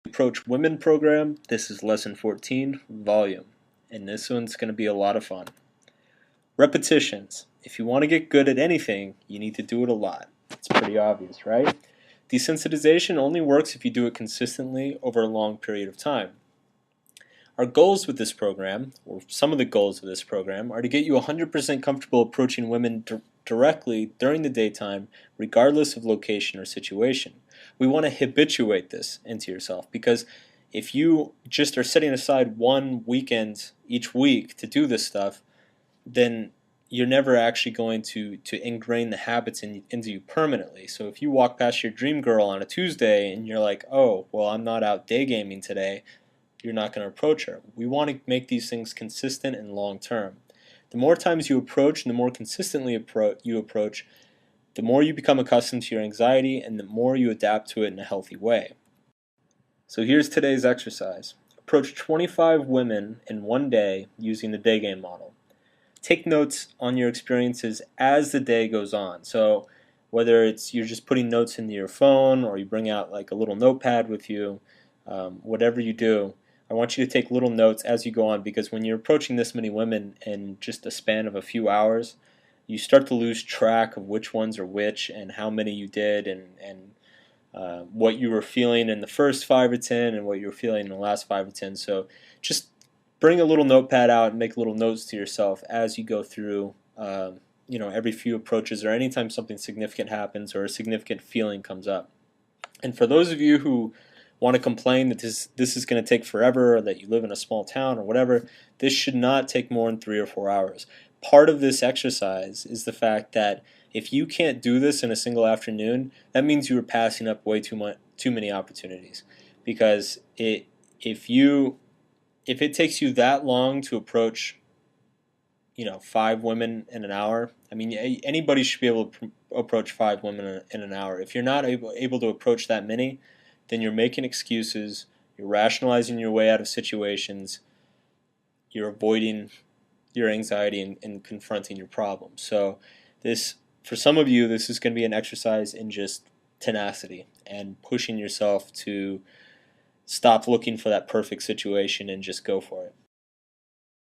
Approach Women program. This is lesson 14, volume, and this one's going to be a lot of fun. Repetitions. If you want to get good at anything, you need to do it a lot. It's pretty obvious, right? Desensitization only works if you do it consistently over a long period of time. Our goals with this program, or some of the goals of this program, are to get you 100% comfortable approaching women directly during the daytime, regardless of location or situation. We want to habituate this into yourself, because if you just are setting aside one weekend each week to do this stuff, then you're never actually going to ingrain the habits into you permanently. So if you walk past your dream girl on a Tuesday and you're like, oh, well, I'm not out day gaming today, you're not going to approach her. We want to make these things consistent and long term. The more times you approach and the more consistently you approach, the more you become accustomed to your anxiety and the more you adapt to it in a healthy way. So here's today's exercise. Approach 25 women in one day using the day game model. Take notes on your experiences as the day goes on. So whether it's you're just putting notes into your phone or you bring out like a little notepad with you, whatever you do, I want you to take little notes as you go on, because when you're approaching this many women in just a span of a few hours, you start to lose track of which ones are which and how many you did and what you were feeling in the first 5 or 10 and what you were feeling in the last 5 or 10. So just bring a little notepad out and make little notes to yourself as you go through every few approaches or anytime something significant happens or a significant feeling comes up. And for those of you who want to complain that this is going to take forever, or that you live in a small town or whatever, this should not take more than 3 or 4 hours. Part of this exercise is the fact that if you can't do this in a single afternoon, that means you are passing up way too many opportunities. Because if it takes you that long to approach 5 women in an hour, I mean, anybody should be able to approach 5 women in an hour. If you're not able to approach that many, then you're making excuses, you're rationalizing your way out of situations, you're avoiding your anxiety and confronting your problems. So for some of you, this is going to be an exercise in just tenacity and pushing yourself to stop looking for that perfect situation and just go for it.